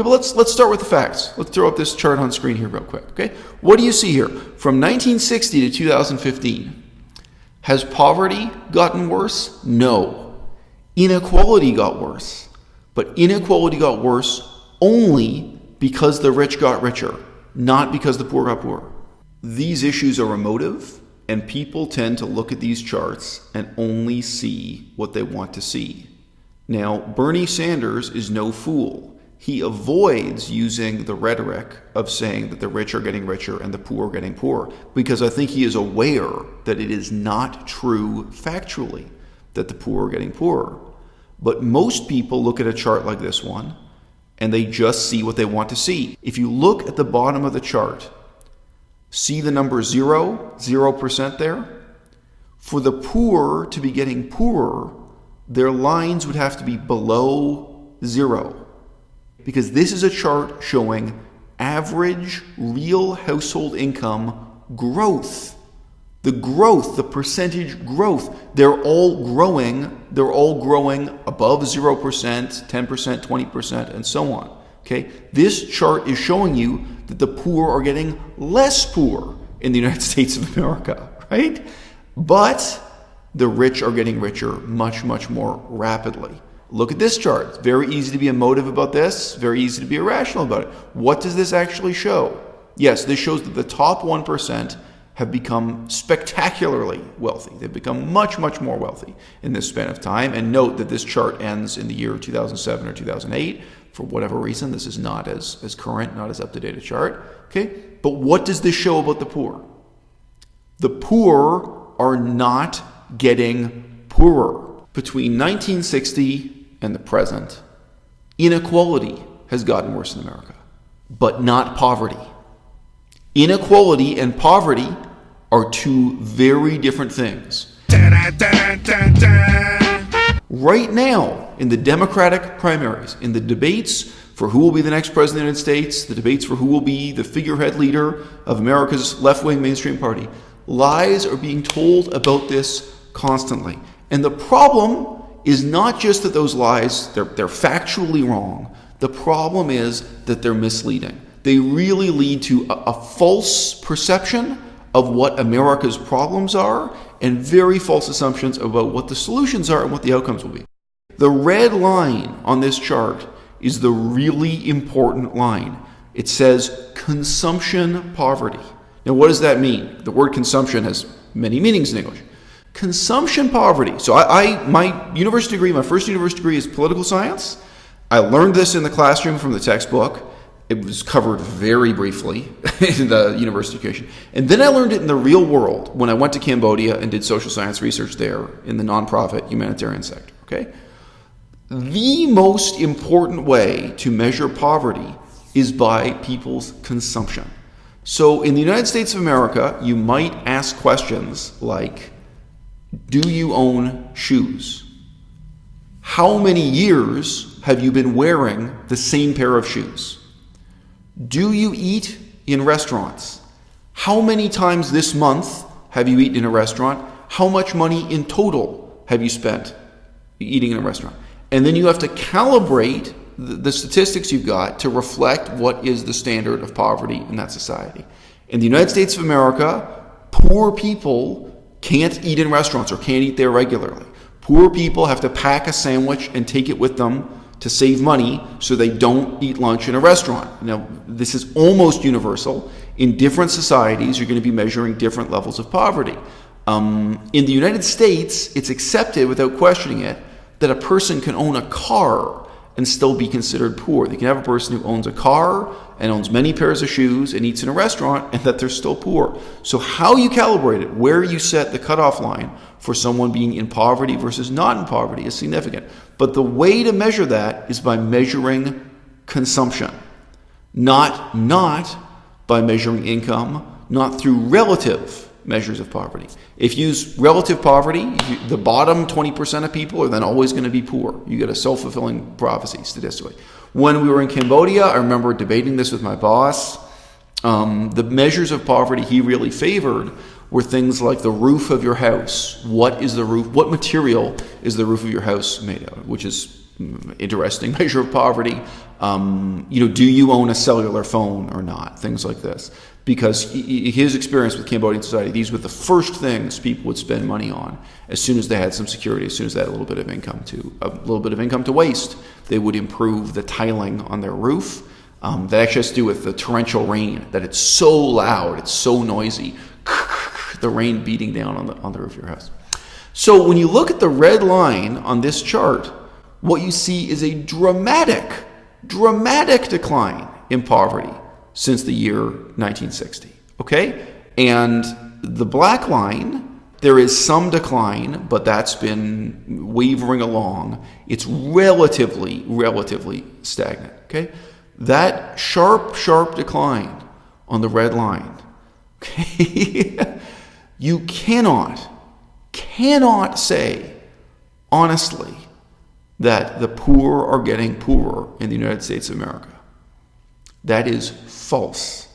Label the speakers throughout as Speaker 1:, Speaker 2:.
Speaker 1: Okay, but let's start with the facts. Let's throw up this chart on screen here real quick, okay? What do you see here? From 1960 to 2015, has poverty gotten worse? No. Inequality got worse. But inequality got worse only because the rich got richer, not because the poor got poorer. These issues are emotive, and people tend to look at these charts and only see what they want to see. Now, Bernie Sanders is no fool. He avoids using the rhetoric of saying that the rich are getting richer and the poor are getting poorer, because I think he is aware that it is not true factually that the poor are getting poorer. But most people look at a chart like this one and they just see what they want to see. If you look at the bottom of the chart, see the number 0% there? For the poor to be getting poorer, their lines would have to be below 0. Because this is a chart showing average real household income growth. The growth, the percentage growth, they're all growing above 0%, 10%, 20%, and so on. Okay? This chart is showing you that the poor are getting less poor in the United States of America, right? But the rich are getting richer much, much more rapidly. Look at this chart. It's very easy to be emotive about this, very easy to be irrational about it. What does this actually show? Yes, this shows that the top 1% have become spectacularly wealthy. They've become much, much more wealthy in this span of time. And note that this chart ends in the year 2007 or 2008. For whatever reason, this is not as current, not as up-to-date a chart. Okay? But what does this show about the poor? The poor are not getting poorer. Between 1960 and the present, inequality has gotten worse in America, but not poverty. Inequality and poverty are two very different things. Right now, in the Democratic primaries, in the debates for who will be the next president of the United States, the debates for who will be the figurehead leader of America's left-wing mainstream party, lies are being told about this constantly. And the problem is not just that those lies, they're factually wrong. The problem is that they're misleading. They really lead to a false perception of what America's problems are and very false assumptions about what the solutions are and what the outcomes will be. The red line on this chart is the really important line. It says consumption poverty. Now, what does that mean? The word consumption has many meanings in English. Consumption poverty. So my university degree, my first university degree is political science. I learned this in the classroom from the textbook. It was covered very briefly in the university education. And then I learned it in the real world when I went to Cambodia and did social science research there in the nonprofit humanitarian sector. Okay? The most important way to measure poverty is by people's consumption. So in the United States of America, you might ask questions like, do you own shoes? How many years have you been wearing the same pair of shoes? Do you eat in restaurants? How many times this month have you eaten in a restaurant? How much money in total have you spent eating in a restaurant? And then you have to calibrate the statistics you've got to reflect what is the standard of poverty in that society. In the United States of America, poor people can't eat in restaurants or can't eat there regularly. Poor people have to pack a sandwich and take it with them to save money so they don't eat lunch in a restaurant. Now, this is almost universal. In different societies, you're going to be measuring different levels of poverty. In the United States, it's accepted without questioning it that a person can own a car and still be considered poor. You can have a person who owns a car and owns many pairs of shoes and eats in a restaurant and that they're still poor. So how you calibrate it, where you set the cutoff line for someone being in poverty versus not in poverty is significant. But the way to measure that is by measuring consumption, not by measuring income, not through relative measures of poverty. If you use relative poverty, the bottom 20% of people are then always going to be poor. You get a self-fulfilling prophecy statistically. When we were in Cambodia, I remember debating this with my boss. The measures of poverty he really favored were things like the roof of your house. What is the roof? What material is the roof of your house made out of? Which is interesting measure of poverty. Do you own a cellular phone or not? Things like this. Because his experience with Cambodian society, these were the first things people would spend money on as soon as they had some security, as soon as they had a little bit of income to waste. They would improve the tiling on their roof. That actually has to do with the torrential rain, that it's so loud, it's so noisy, the rain beating down on the roof of your house. So when you look at the red line on this chart, what you see is a dramatic decline in poverty since the year 1960, okay? And the black line, there is some decline, but that's been wavering along. It's relatively stagnant, okay? That sharp decline on the red line, okay? You cannot say honestly that the poor are getting poorer in the United States of America. That is false.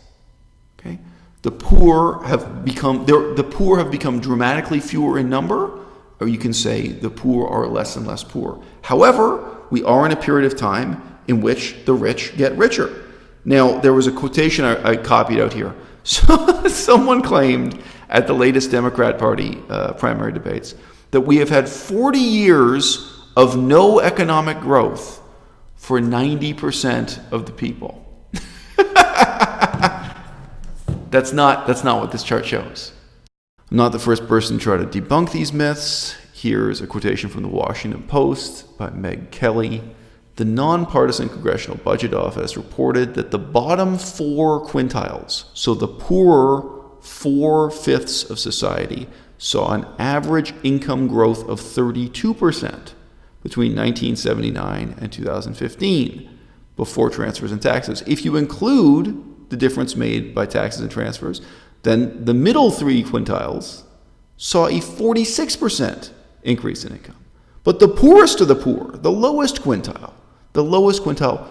Speaker 1: Okay? The poor have become dramatically fewer in number, or you can say the poor are less and less poor. However, we are in a period of time in which the rich get richer. Now, there was a quotation I copied out here. So, someone claimed at the latest Democrat Party primary debates that we have had 40 years of no economic growth for 90% of the people. That's not what this chart shows. I'm not the first person to try to debunk these myths. Here's a quotation from the Washington Post by Meg Kelly. The nonpartisan Congressional Budget Office reported that the bottom 4 quintiles, so the poorer 4/5 of society, saw an average income growth of 32% between 1979 and 2015, before transfers and taxes. If you include the difference made by taxes and transfers, then the middle 3 quintiles saw a 46% increase in income. But the poorest of the poor, the lowest quintile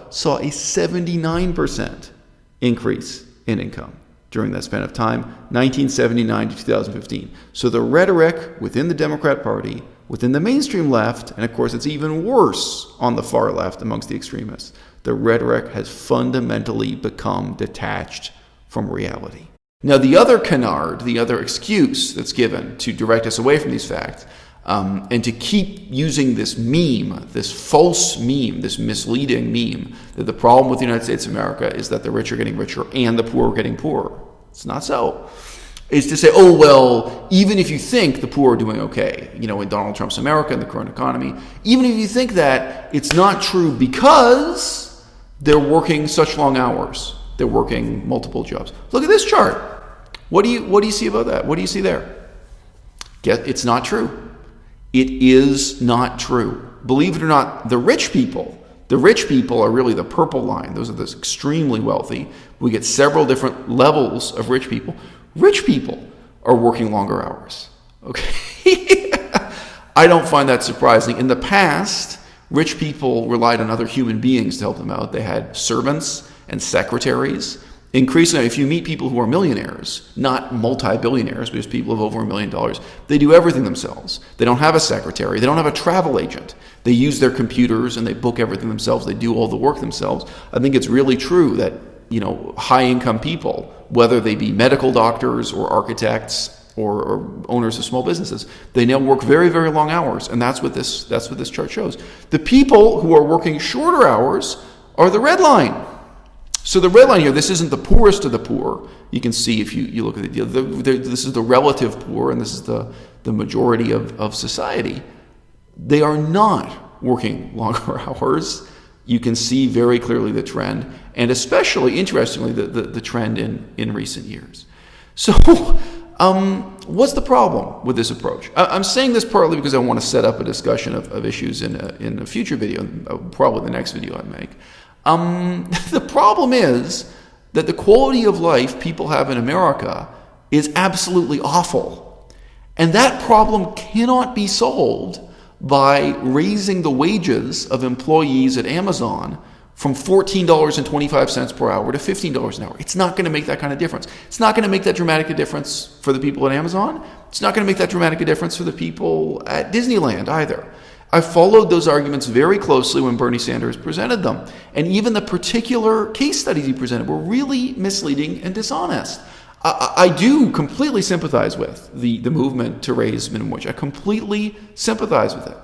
Speaker 1: saw a 79% increase in income during that span of time, 1979 to 2015. So the rhetoric within the Democrat Party, within the mainstream left, and of course it's even worse on the far left amongst the extremists, the rhetoric has fundamentally become detached from reality. Now, the other canard, the other excuse that's given to direct us away from these facts, and to keep using this meme, this false meme, this misleading meme, that the problem with the United States of America is that the rich are getting richer and the poor are getting poorer. It's not so. Is to say, oh, well, even if you think the poor are doing okay, in Donald Trump's America and the current economy, even if you think that, it's not true because they're working such long hours. They're working multiple jobs. Look at this chart. What do you see about that? What do you see there? It's not true. It is not true. Believe it or not, the rich people are really the purple line. Those are the extremely wealthy. We get several different levels of rich people. Rich people are working longer hours. Okay? I don't find that surprising. In the past, rich people relied on other human beings to help them out. They had servants and secretaries. Increasingly, if you meet people who are millionaires, not multi-billionaires, but just people of over $1 million, they do everything themselves. They don't have a secretary. They don't have a travel agent. They use their computers and they book everything themselves. They do all the work themselves. I think it's really true that, high-income people, whether they be medical doctors or architects or owners of small businesses, they now work very, very long hours, and that's what this chart shows. The people who are working shorter hours are the red line. So the red line here, this isn't the poorest of the poor. You can see if you look at this is the relative poor, and this is the majority of society. They are not working longer hours. You can see very clearly the trend, and especially, interestingly, the trend in recent years. So what's the problem with this approach? I'm saying this partly because I want to set up a discussion of issues in a future video, probably the next video I make. The problem is that the quality of life people have in America is absolutely awful. And that problem cannot be solved by raising the wages of employees at Amazon from $14.25 per hour to $15 an hour. It's not going to make that kind of difference. It's not going to make that dramatic a difference for the people at Amazon. It's not going to make that dramatic a difference for the people at Disneyland either. I followed those arguments very closely when Bernie Sanders presented them. And even the particular case studies he presented were really misleading and dishonest. I do completely sympathize with the movement to raise minimum wage. I completely sympathize with it.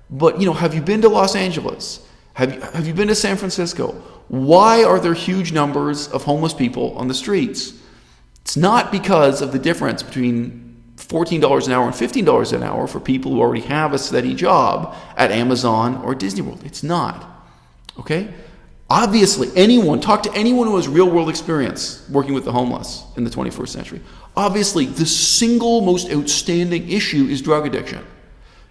Speaker 1: But, have you been to Los Angeles? Have you been to San Francisco? Why are there huge numbers of homeless people on the streets? It's not because of the difference between $14 an hour and $15 an hour for people who already have a steady job at Amazon or Disney World. It's not. Okay? Obviously, talk to anyone who has real-world experience working with the homeless in the 21st century. Obviously, the single most outstanding issue is drug addiction,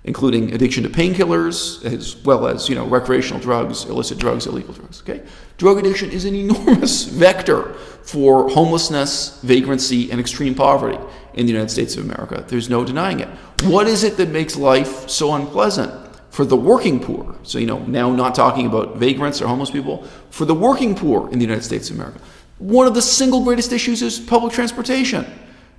Speaker 1: including addiction to painkillers, as well as, recreational drugs, illicit drugs, illegal drugs, okay? Drug addiction is an enormous vector for homelessness, vagrancy, and extreme poverty in the United States of America. There's no denying it. What is it that makes life so unpleasant for the working poor? So, now not talking about vagrants or homeless people, for the working poor in the United States of America. One of the single greatest issues is public transportation.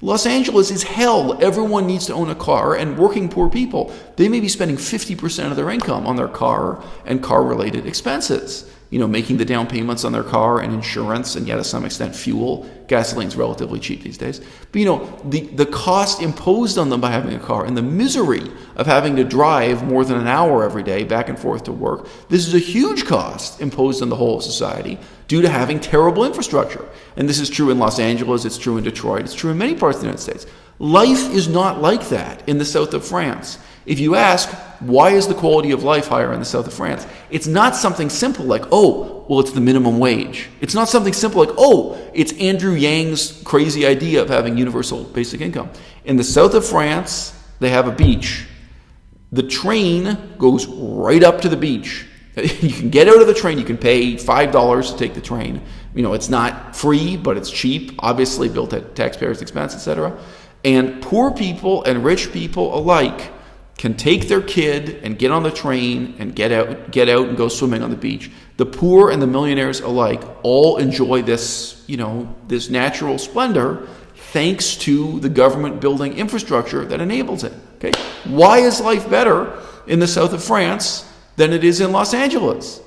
Speaker 1: Los Angeles is hell. Everyone needs to own a car, and working poor people, they may be spending 50% of their income on their car and car-related expenses. Making the down payments on their car and insurance, and yet to some extent fuel. Gasoline's relatively cheap these days. But the cost imposed on them by having a car and the misery of having to drive more than an hour every day back and forth to work, this is a huge cost imposed on the whole of society due to having terrible infrastructure. And this is true in Los Angeles, it's true in Detroit, it's true in many parts of the United States. Life is not like that in the south of France. If you ask, why is the quality of life higher in the south of France? It's not something simple like, it's the minimum wage. It's not something simple like, it's Andrew Yang's crazy idea of having universal basic income. In the south of France, they have a beach. The train goes right up to the beach. You can get out of the train. You can pay $5 to take the train. It's not free, but it's cheap, obviously built at taxpayers' expense, etc. And poor people and rich people alike can take their kid and get on the train and get out and go swimming on the beach. The poor and the millionaires alike all enjoy this, this natural splendor thanks to the government building infrastructure that enables it. Okay? Why is life better in the south of France than it is in Los Angeles?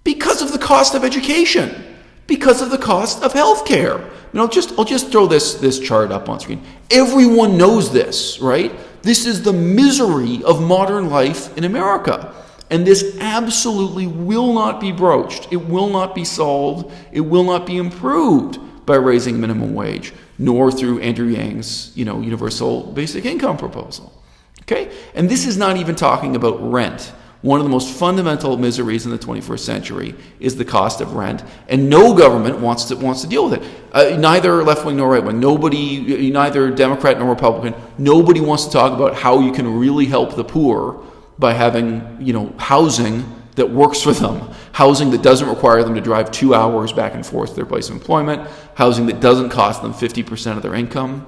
Speaker 1: Because of the cost of education, because of the cost of healthcare. I'll just throw this chart up on screen. Everyone knows this, right? This is the misery of modern life in America. And this absolutely will not be broached. It will not be solved. It will not be improved by raising minimum wage, nor through Andrew Yang's, universal basic income proposal. Okay? And this is not even talking about rent. One of the most fundamental miseries in the 21st century is the cost of rent, and no government wants to deal with it. Neither left-wing nor right-wing, neither Democrat nor Republican, nobody wants to talk about how you can really help the poor by having, housing that works for them, housing that doesn't require them to drive 2 hours back and forth to their place of employment, housing that doesn't cost them 50% of their income,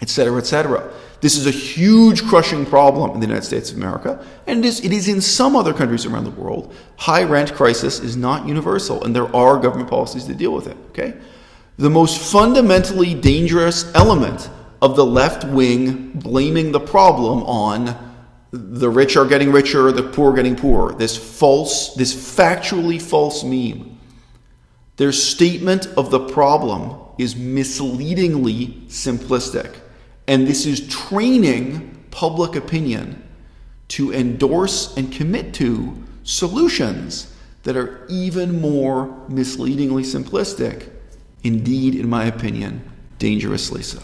Speaker 1: et cetera, et cetera. This is a huge crushing problem in the United States of America, and it is in some other countries around the world. High rent crisis is not universal, and there are government policies to deal with it. Okay? The most fundamentally dangerous element of the left wing blaming the problem on the rich are getting richer, the poor are getting poorer, this factually false meme. Their statement of the problem is misleadingly simplistic. And this is training public opinion to endorse and commit to solutions that are even more misleadingly simplistic, indeed, in my opinion, dangerously so.